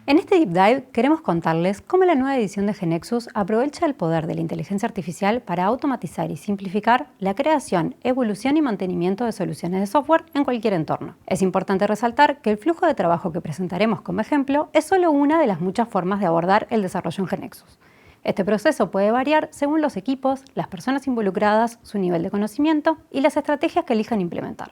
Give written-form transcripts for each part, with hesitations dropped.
En este Deep Dive queremos contarles cómo la nueva edición de GeneXus aprovecha el poder de la inteligencia artificial para automatizar y simplificar la creación, evolución y mantenimiento de soluciones de software en cualquier entorno. Es importante resaltar que el flujo de trabajo que presentaremos como ejemplo es solo una de las muchas formas de abordar el desarrollo en GeneXus. Este proceso puede variar según los equipos, las personas involucradas, su nivel de conocimiento y las estrategias que elijan implementar.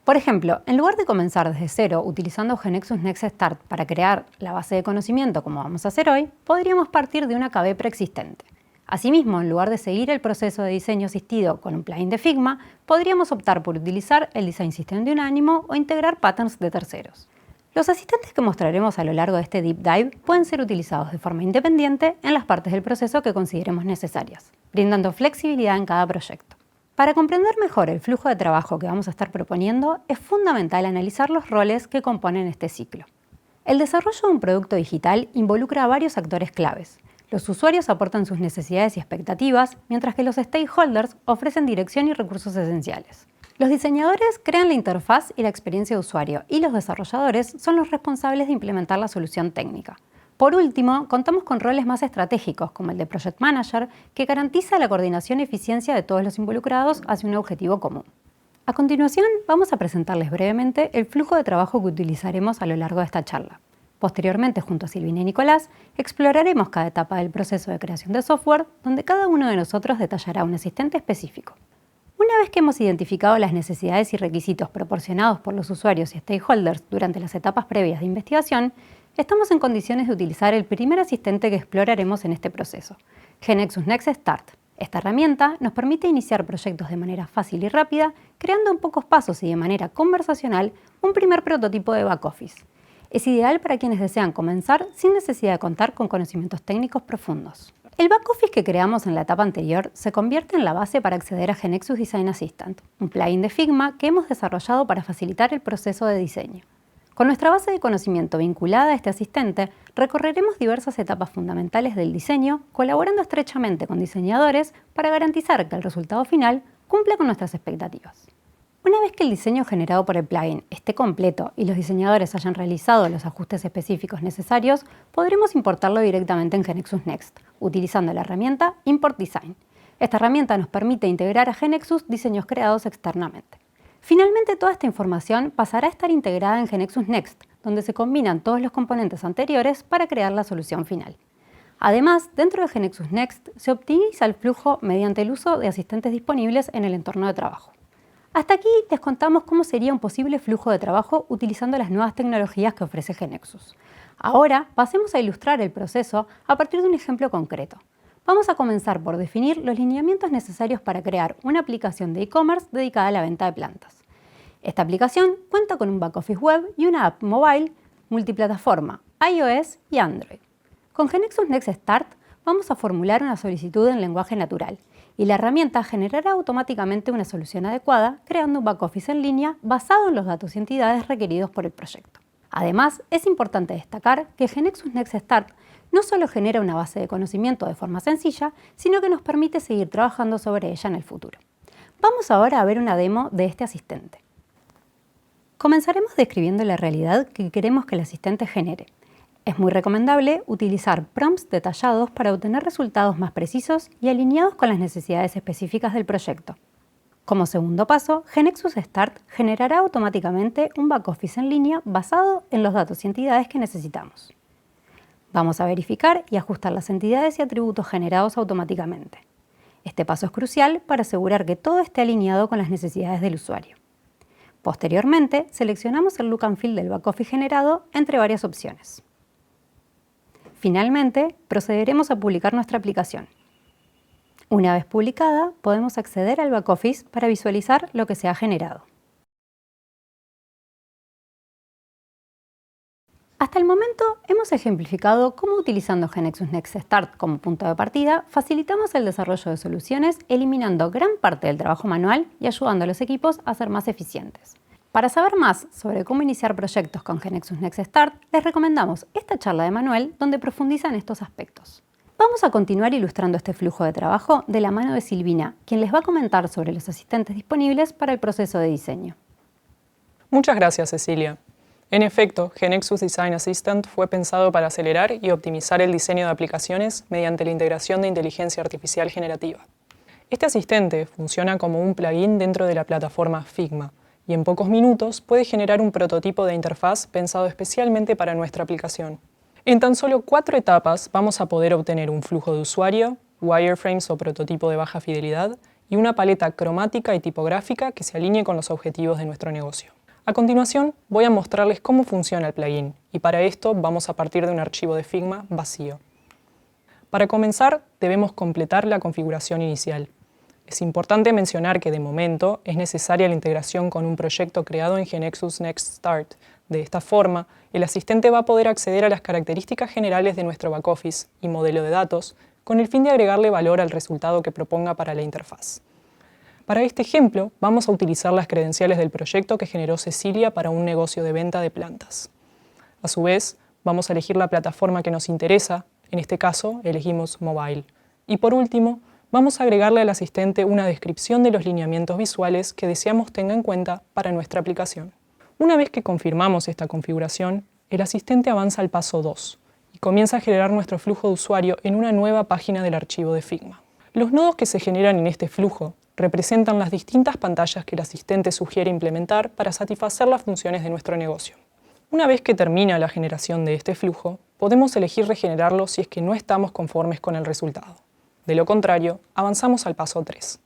Por ejemplo, en lugar de comenzar desde cero utilizando GeneXus Next Start para crear la base de conocimiento como vamos a hacer hoy, podríamos partir de una KB preexistente. Asimismo, en lugar de seguir el proceso de diseño asistido con un plugin de Figma, podríamos optar por utilizar el Design System de Unánimo o integrar patterns de terceros. Los asistentes que mostraremos a lo largo de este Deep Dive pueden ser utilizados de forma independiente en las partes del proceso que consideremos necesarias, brindando flexibilidad en cada proyecto. Para comprender mejor el flujo de trabajo que vamos a estar proponiendo, es fundamental analizar los roles que componen este ciclo. El desarrollo de un producto digital involucra a varios actores claves. Los usuarios aportan sus necesidades y expectativas, mientras que los stakeholders ofrecen dirección y recursos esenciales. Los diseñadores crean la interfaz y la experiencia de usuario, y los desarrolladores son los responsables de implementar la solución técnica. Por último, contamos con roles más estratégicos, como el de Project Manager, que garantiza la coordinación y eficiencia de todos los involucrados hacia un objetivo común. A continuación, vamos a presentarles brevemente el flujo de trabajo que utilizaremos a lo largo de esta charla. Posteriormente, junto a Silvina y Nicolás, exploraremos cada etapa del proceso de creación de software, donde cada uno de nosotros detallará un asistente específico. Una vez que hemos identificado las necesidades y requisitos proporcionados por los usuarios y stakeholders durante las etapas previas de investigación, estamos en condiciones de utilizar el primer asistente que exploraremos en este proceso, GeneXus Next Start. Esta herramienta nos permite iniciar proyectos de manera fácil y rápida, creando en pocos pasos y de manera conversacional un primer prototipo de backoffice. Es ideal para quienes desean comenzar sin necesidad de contar con conocimientos técnicos profundos. El backoffice que creamos en la etapa anterior se convierte en la base para acceder a GeneXus Design Assistant, un plugin de Figma que hemos desarrollado para facilitar el proceso de diseño. Con nuestra base de conocimiento vinculada a este asistente, recorreremos diversas etapas fundamentales del diseño, colaborando estrechamente con diseñadores para garantizar que el resultado final cumpla con nuestras expectativas. Una vez que el diseño generado por el plugin esté completo y los diseñadores hayan realizado los ajustes específicos necesarios, podremos importarlo directamente en GeneXus Next, utilizando la herramienta Import Design. Esta herramienta nos permite integrar a GeneXus diseños creados externamente. Finalmente, toda esta información pasará a estar integrada en GeneXus Next, donde se combinan todos los componentes anteriores para crear la solución final. Además, dentro de GeneXus Next se optimiza el flujo mediante el uso de asistentes disponibles en el entorno de trabajo. Hasta aquí les contamos cómo sería un posible flujo de trabajo utilizando las nuevas tecnologías que ofrece GeneXus. Ahora pasemos a ilustrar el proceso a partir de un ejemplo concreto. Vamos a comenzar por definir los lineamientos necesarios para crear una aplicación de e-commerce dedicada a la venta de plantas. Esta aplicación cuenta con un backoffice web y una app mobile multiplataforma, iOS y Android. Con GeneXus Next Start vamos a formular una solicitud en lenguaje natural y la herramienta generará automáticamente una solución adecuada, creando un backoffice en línea basado en los datos y entidades requeridos por el proyecto. Además, es importante destacar que GeneXus Next Start no solo genera una base de conocimiento de forma sencilla, sino que nos permite seguir trabajando sobre ella en el futuro. Vamos ahora a ver una demo de este asistente. Comenzaremos describiendo la realidad que queremos que el asistente genere. Es muy recomendable utilizar prompts detallados para obtener resultados más precisos y alineados con las necesidades específicas del proyecto. Como segundo paso, GeneXus Start generará automáticamente un backoffice en línea basado en los datos y entidades que necesitamos. Vamos a verificar y ajustar las entidades y atributos generados automáticamente. Este paso es crucial para asegurar que todo esté alineado con las necesidades del usuario. Posteriormente, seleccionamos el look and feel del backoffice generado entre varias opciones. Finalmente, procederemos a publicar nuestra aplicación. Una vez publicada, podemos acceder al backoffice para visualizar lo que se ha generado. Hasta el momento hemos ejemplificado cómo utilizando GeneXus Next Start como punto de partida, facilitamos el desarrollo de soluciones eliminando gran parte del trabajo manual y ayudando a los equipos a ser más eficientes. Para saber más sobre cómo iniciar proyectos con GeneXus Next Start, les recomendamos esta charla de Manuel donde profundiza en estos aspectos. Vamos a continuar ilustrando este flujo de trabajo de la mano de Silvina, quien les va a comentar sobre los asistentes disponibles para el proceso de diseño. Muchas gracias, Cecilia. En efecto, GeneXus Design Assistant fue pensado para acelerar y optimizar el diseño de aplicaciones mediante la integración de inteligencia artificial generativa. Este asistente funciona como un plugin dentro de la plataforma Figma y en pocos minutos puede generar un prototipo de interfaz pensado especialmente para nuestra aplicación. En tan solo 4 etapas vamos a poder obtener un flujo de usuario, wireframes o prototipo de baja fidelidad y una paleta cromática y tipográfica que se alinee con los objetivos de nuestro negocio. A continuación, voy a mostrarles cómo funciona el plugin y para esto vamos a partir de un archivo de Figma vacío. Para comenzar, debemos completar la configuración inicial. Es importante mencionar que de momento es necesaria la integración con un proyecto creado en GeneXus Next Start. De esta forma, el asistente va a poder acceder a las características generales de nuestro backoffice y modelo de datos con el fin de agregarle valor al resultado que proponga para la interfaz. Para este ejemplo, vamos a utilizar las credenciales del proyecto que generó Cecilia para un negocio de venta de plantas. A su vez, vamos a elegir la plataforma que nos interesa, en este caso elegimos Mobile. Y por último, vamos a agregarle al asistente una descripción de los lineamientos visuales que deseamos tenga en cuenta para nuestra aplicación. Una vez que confirmamos esta configuración, el asistente avanza al paso 2 y comienza a generar nuestro flujo de usuario en una nueva página del archivo de Figma. Los nodos que se generan en este flujo representan las distintas pantallas que el asistente sugiere implementar para satisfacer las funciones de nuestro negocio. Una vez que termina la generación de este flujo, podemos elegir regenerarlo si es que no estamos conformes con el resultado. De lo contrario, avanzamos al paso 3.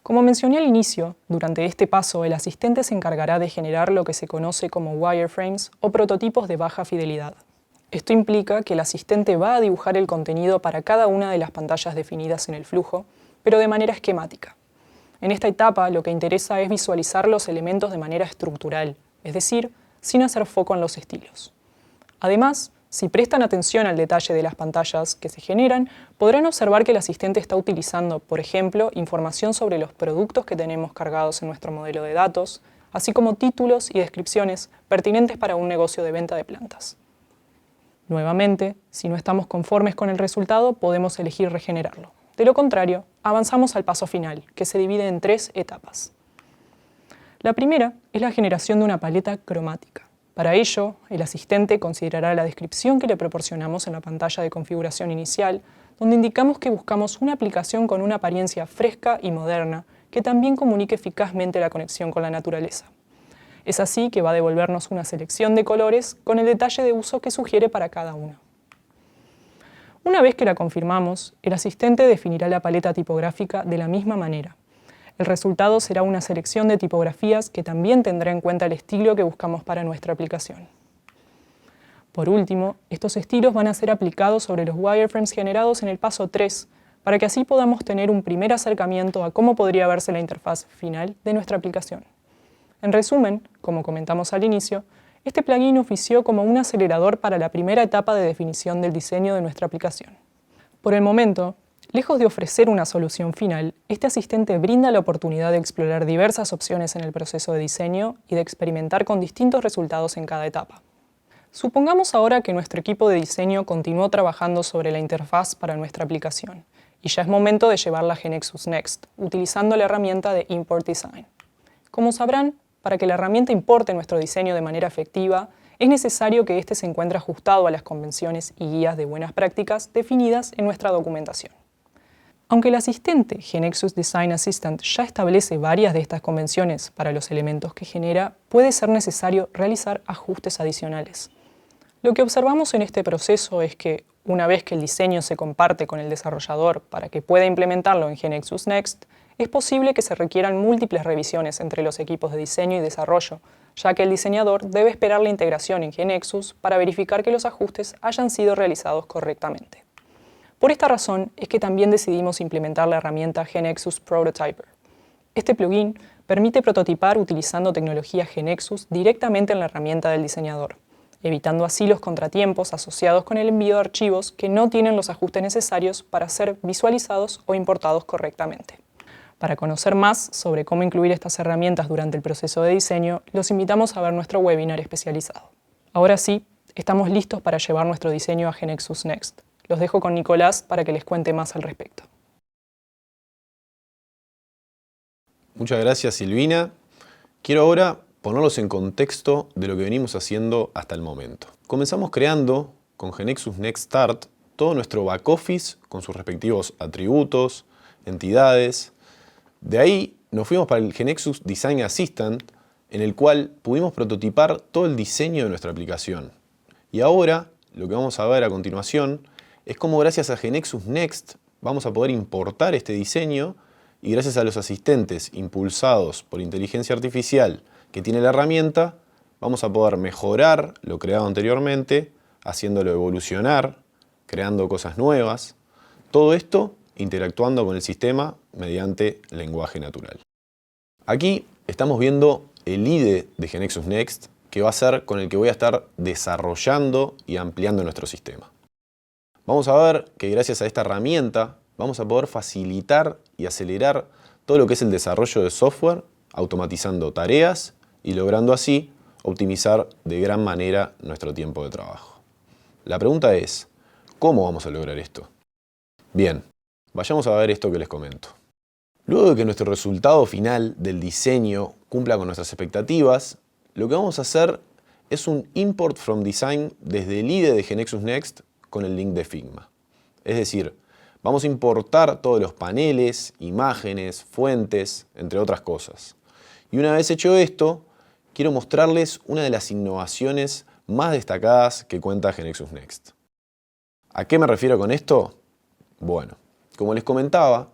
Como mencioné al inicio, durante este paso el asistente se encargará de generar lo que se conoce como wireframes o prototipos de baja fidelidad. Esto implica que el asistente va a dibujar el contenido para cada una de las pantallas definidas en el flujo, pero de manera esquemática. En esta etapa lo que interesa es visualizar los elementos de manera estructural, es decir, sin hacer foco en los estilos. Además, si prestan atención al detalle de las pantallas que se generan, podrán observar que el asistente está utilizando, por ejemplo, información sobre los productos que tenemos cargados en nuestro modelo de datos, así como títulos y descripciones pertinentes para un negocio de venta de plantas. Nuevamente, si no estamos conformes con el resultado, podemos elegir regenerarlo. De lo contrario, avanzamos al paso final, que se divide en 3 etapas. La primera es la generación de una paleta cromática. Para ello, el asistente considerará la descripción que le proporcionamos en la pantalla de configuración inicial, donde indicamos que buscamos una aplicación con una apariencia fresca y moderna, que también comunique eficazmente la conexión con la naturaleza. Es así que va a devolvernos una selección de colores con el detalle de uso que sugiere para cada uno. Una vez que la confirmamos, el asistente definirá la paleta tipográfica de la misma manera. El resultado será una selección de tipografías que también tendrá en cuenta el estilo que buscamos para nuestra aplicación. Por último, estos estilos van a ser aplicados sobre los wireframes generados en el paso 3, para que así podamos tener un primer acercamiento a cómo podría verse la interfaz final de nuestra aplicación. En resumen, como comentamos al inicio, este plugin ofició como un acelerador para la primera etapa de definición del diseño de nuestra aplicación. Por el momento, lejos de ofrecer una solución final, este asistente brinda la oportunidad de explorar diversas opciones en el proceso de diseño y de experimentar con distintos resultados en cada etapa. Supongamos ahora que nuestro equipo de diseño continuó trabajando sobre la interfaz para nuestra aplicación, y ya es momento de llevarla a GeneXus Next, utilizando la herramienta de Import Design. Como sabrán, para que la herramienta importe nuestro diseño de manera efectiva, es necesario que éste se encuentre ajustado a las convenciones y guías de buenas prácticas definidas en nuestra documentación. Aunque el asistente GeneXus Design Assistant ya establece varias de estas convenciones para los elementos que genera, puede ser necesario realizar ajustes adicionales. Lo que observamos en este proceso es que, una vez que el diseño se comparte con el desarrollador para que pueda implementarlo en GeneXus Next, es posible que se requieran múltiples revisiones entre los equipos de diseño y desarrollo, ya que el diseñador debe esperar la integración en GeneXus para verificar que los ajustes hayan sido realizados correctamente. Por esta razón es que también decidimos implementar la herramienta GeneXus Prototyper. Este plugin permite prototipar utilizando tecnología GeneXus directamente en la herramienta del diseñador, evitando así los contratiempos asociados con el envío de archivos que no tienen los ajustes necesarios para ser visualizados o importados correctamente. Para conocer más sobre cómo incluir estas herramientas durante el proceso de diseño, los invitamos a ver nuestro webinar especializado. Ahora sí, estamos listos para llevar nuestro diseño a GeneXus Next. Los dejo con Nicolás para que les cuente más al respecto. Muchas gracias, Silvina. Quiero ahora ponerlos en contexto de lo que venimos haciendo hasta el momento. Comenzamos creando con GeneXus Next Start todo nuestro back office con sus respectivos atributos, entidades. De ahí nos fuimos para el GeneXus Design Assistant, en el cual pudimos prototipar todo el diseño de nuestra aplicación. Y ahora, lo que vamos a ver a continuación es cómo gracias a GeneXus Next vamos a poder importar este diseño y gracias a los asistentes impulsados por inteligencia artificial que tiene la herramienta, vamos a poder mejorar lo creado anteriormente, haciéndolo evolucionar, creando cosas nuevas. Todo esto interactuando con el sistema mediante lenguaje natural. Aquí estamos viendo el IDE de GeneXus Next, que va a ser con el que voy a estar desarrollando y ampliando nuestro sistema. Vamos a ver que gracias a esta herramienta vamos a poder facilitar y acelerar todo lo que es el desarrollo de software, automatizando tareas y logrando así optimizar de gran manera nuestro tiempo de trabajo. La pregunta es, ¿cómo vamos a lograr esto? Bien, vayamos a ver esto que les comento. Luego de que nuestro resultado final del diseño cumpla con nuestras expectativas, lo que vamos a hacer es un import from design desde el IDE de GeneXus Next con el link de Figma. Es decir, vamos a importar todos los paneles, imágenes, fuentes, entre otras cosas. Y una vez hecho esto, quiero mostrarles una de las innovaciones más destacadas que cuenta GeneXus Next. ¿A qué me refiero con esto? Bueno, como les comentaba,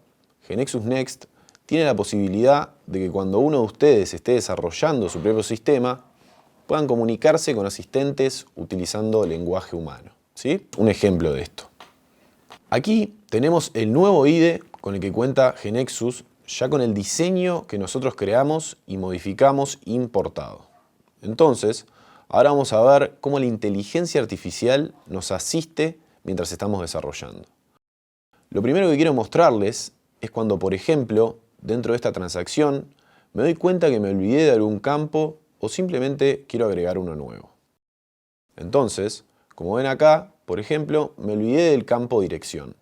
GeneXus Next tiene la posibilidad de que cuando uno de ustedes esté desarrollando su propio sistema, puedan comunicarse con asistentes utilizando lenguaje humano, ¿sí? Un ejemplo de esto. Aquí tenemos el nuevo IDE con el que cuenta GeneXus, ya con el diseño que nosotros creamos y modificamos importado. Entonces, ahora vamos a ver cómo la inteligencia artificial nos asiste mientras estamos desarrollando. Lo primero que quiero mostrarles es cuando, por ejemplo, dentro de esta transacción, me doy cuenta que me olvidé de algún campo o simplemente quiero agregar uno nuevo. Entonces, como ven acá, por ejemplo, me olvidé del campo dirección.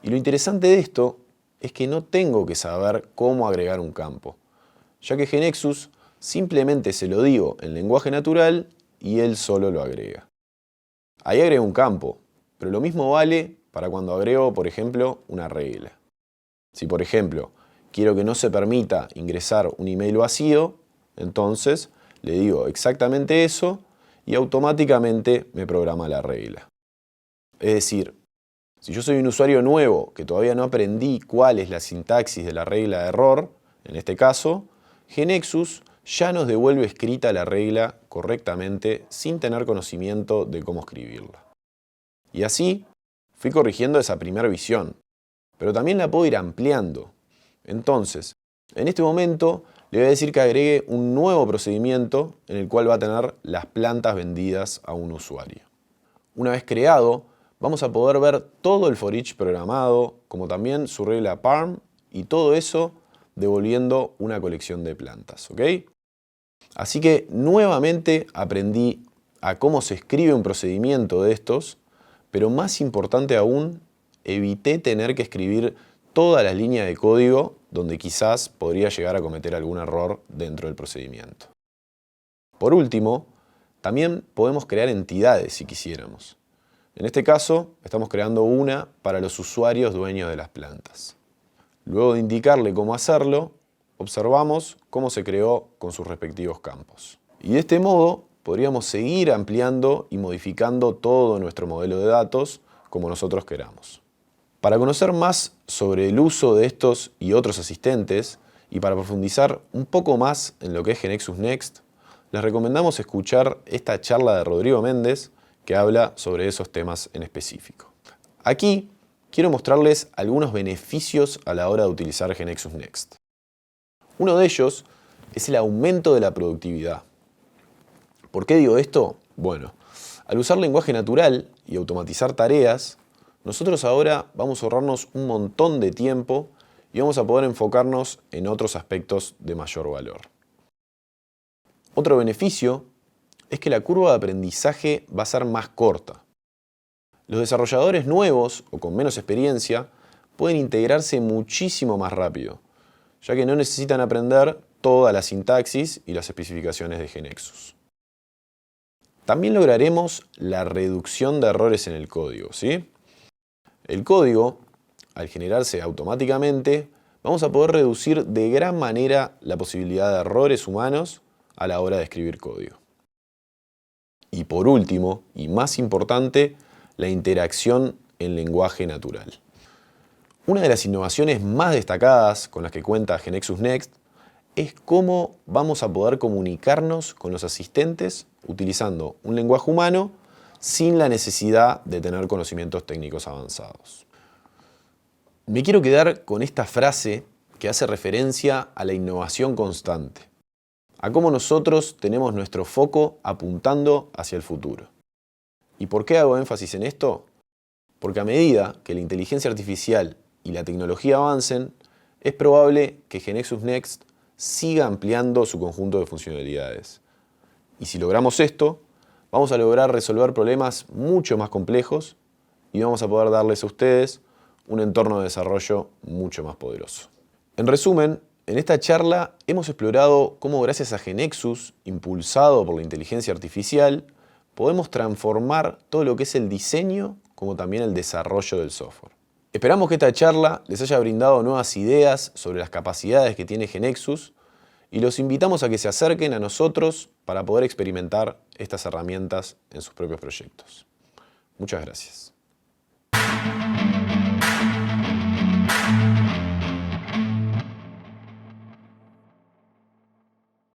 Y lo interesante de esto es que no tengo que saber cómo agregar un campo, ya que GeneXus simplemente se lo digo en lenguaje natural y él solo lo agrega. Ahí agrego un campo, pero lo mismo vale para cuando agrego, por ejemplo, una regla. Si, por ejemplo, quiero que no se permita ingresar un email vacío, entonces le digo exactamente eso y automáticamente me programa la regla. Es decir, si yo soy un usuario nuevo que todavía no aprendí cuál es la sintaxis de la regla de error, en este caso, GeneXus ya nos devuelve escrita la regla correctamente sin tener conocimiento de cómo escribirla. Y así fui corrigiendo esa primera visión, pero también la puedo ir ampliando. Entonces, en este momento le voy a decir que agregue un nuevo procedimiento en el cual va a tener las plantas vendidas a un usuario. Una vez creado, vamos a poder ver todo el for each programado, como también su regla parm y todo eso devolviendo una colección de plantas, ¿ok? Así que nuevamente aprendí a cómo se escribe un procedimiento de estos, pero más importante aún, evité tener que escribir todas las líneas de código donde quizás podría llegar a cometer algún error dentro del procedimiento. Por último, también podemos crear entidades si quisiéramos. En este caso, estamos creando una para los usuarios dueños de las plantas. Luego de indicarle cómo hacerlo, observamos cómo se creó con sus respectivos campos. Y de este modo, podríamos seguir ampliando y modificando todo nuestro modelo de datos como nosotros queramos. Para conocer más sobre el uso de estos y otros asistentes y para profundizar un poco más en lo que es GeneXus Next, les recomendamos escuchar esta charla de Rodrigo Méndez que habla sobre esos temas en específico. Aquí quiero mostrarles algunos beneficios a la hora de utilizar GeneXus Next. Uno de ellos es el aumento de la productividad. ¿Por qué digo esto? Bueno, al usar lenguaje natural y automatizar tareas, nosotros ahora vamos a ahorrarnos un montón de tiempo y vamos a poder enfocarnos en otros aspectos de mayor valor. Otro beneficio es que la curva de aprendizaje va a ser más corta. Los desarrolladores nuevos o con menos experiencia pueden integrarse muchísimo más rápido, ya que no necesitan aprender toda la sintaxis y las especificaciones de GeneXus. También lograremos la reducción de errores en el código, ¿sí? El código, al generarse automáticamente, vamos a poder reducir de gran manera la posibilidad de errores humanos a la hora de escribir código. Y por último, y más importante, la interacción en lenguaje natural. Una de las innovaciones más destacadas con las que cuenta GeneXus Next es cómo vamos a poder comunicarnos con los asistentes utilizando un lenguaje humano sin la necesidad de tener conocimientos técnicos avanzados. Me quiero quedar con esta frase que hace referencia a la innovación constante, a cómo nosotros tenemos nuestro foco apuntando hacia el futuro. ¿Y por qué hago énfasis en esto? Porque a medida que la inteligencia artificial y la tecnología avancen, es probable que GeneXus Next siga ampliando su conjunto de funcionalidades. Y si logramos esto, vamos a lograr resolver problemas mucho más complejos y vamos a poder darles a ustedes un entorno de desarrollo mucho más poderoso. En resumen, en esta charla hemos explorado cómo gracias a GeneXus, impulsado por la inteligencia artificial, podemos transformar todo lo que es el diseño como también el desarrollo del software. Esperamos que esta charla les haya brindado nuevas ideas sobre las capacidades que tiene GeneXus y los invitamos a que se acerquen a nosotros para poder experimentar estas herramientas en sus propios proyectos. Muchas gracias.